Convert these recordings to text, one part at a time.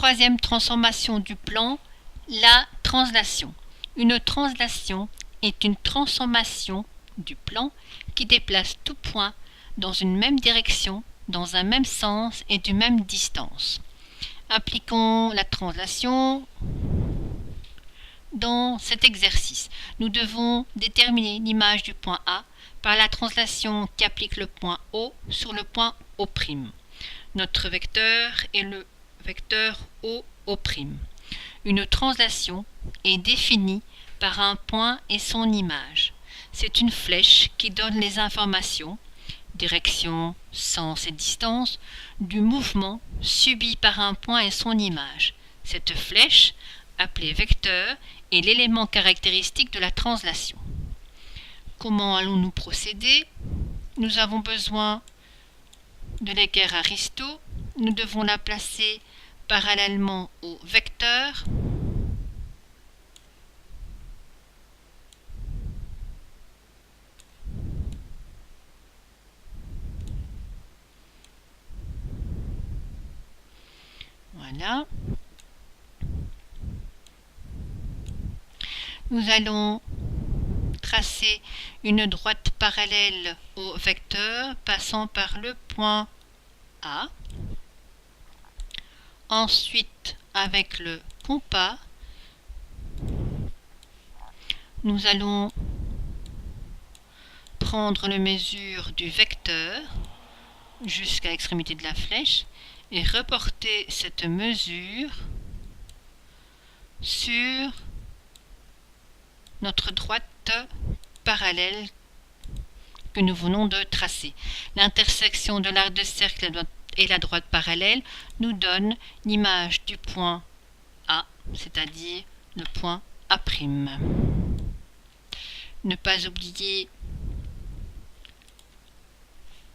Troisième transformation du plan, la translation. Une translation est une transformation du plan qui déplace tout point dans une même direction, dans un même sens et d'une même distance. Appliquons la translation dans cet exercice. Nous devons déterminer l'image du point A par la translation qui applique le point O sur le point O'. Notre vecteur est le vecteur O'. Une translation est définie par un point et son image. C'est une flèche qui donne les informations, direction, sens et distance, du mouvement subi par un point et son image. Cette flèche, appelée vecteur, est l'élément caractéristique de la translation. Comment allons-nous procéder? Nous avons besoin de l'équerre Aristo. Nous devons la placer parallèlement au vecteur. Voilà. Nous allons tracer une droite parallèle au vecteur passant par le point A. Ensuite, avec le compas, nous allons prendre la mesure du vecteur jusqu'à l'extrémité de la flèche et reporter cette mesure sur notre droite parallèle que nous venons de tracer. L'intersection de l'arc de cercle et la droite parallèle nous donne l'image du point A, c'est-à-dire le point A'. Ne pas oublier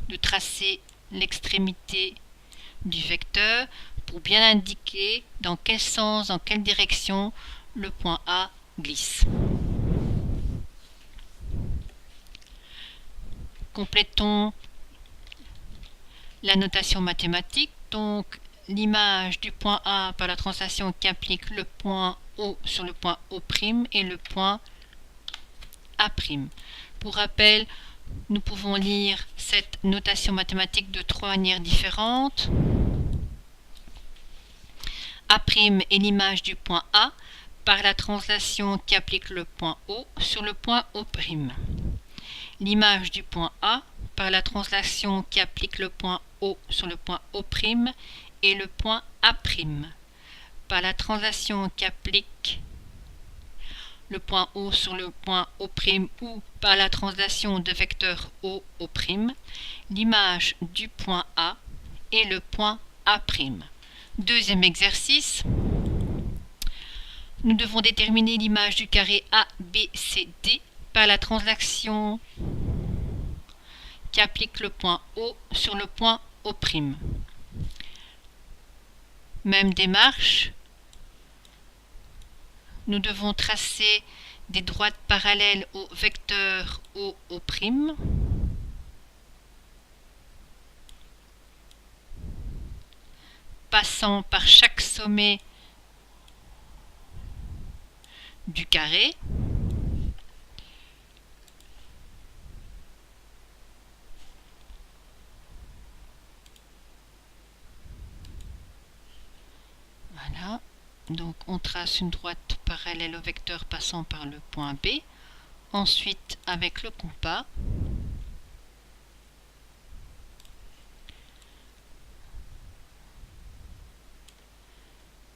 de tracer l'extrémité du vecteur pour bien indiquer dans quel sens, dans quelle direction le point A glisse. Complétons la notation mathématique. Donc, l'image du point A par la translation qui implique le point O sur le point O' et le point A'. Pour rappel, nous pouvons lire cette notation mathématique de trois manières différentes. A' est l'image du point A par la translation qui applique le point O sur le point O'. L'image du point A par la translation qui applique le point O sur le point O' et le point A'. Par la translation qui applique le point O sur le point O' ou par la translation de vecteur O', l'image du point A et le point A'. Deuxième exercice. Nous devons déterminer l'image du carré ABCD par la translation qui applique le point O sur le point O'. Même démarche. Nous devons tracer des droites parallèles au vecteur O', passant par chaque sommet du carré. Voilà. Donc on trace une droite parallèle au vecteur passant par le point B. Ensuite, avec le compas,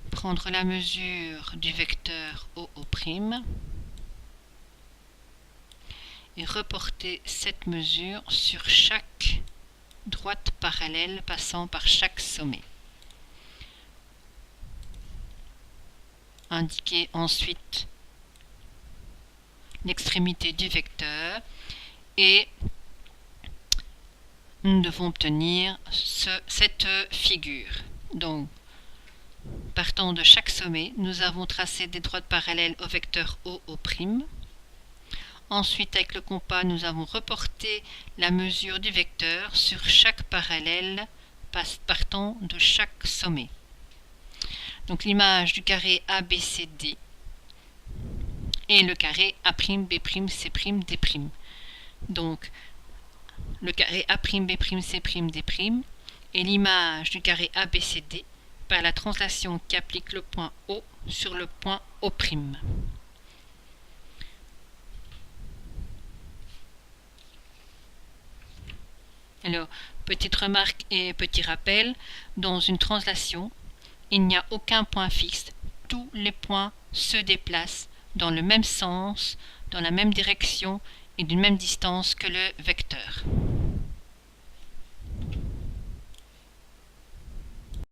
prendre la mesure du vecteur O', et reporter cette mesure sur chaque droite parallèle passant par chaque sommet. Indiquer ensuite l'extrémité du vecteur et nous devons obtenir cette figure. Donc, partant de chaque sommet, nous avons tracé des droites parallèles au vecteur O'. Ensuite, avec le compas, nous avons reporté la mesure du vecteur sur chaque parallèle partant de chaque sommet. donc l'image du carré ABCD et le carré A'B'C'D'. Donc le carré A'B'C'D' est l'image du carré ABCD par la translation qui applique le point O sur le point O'. Alors, petite remarque et petit rappel, dans une translation, il n'y a aucun point fixe, tous les points se déplacent dans le même sens, dans la même direction et d'une même distance que le vecteur.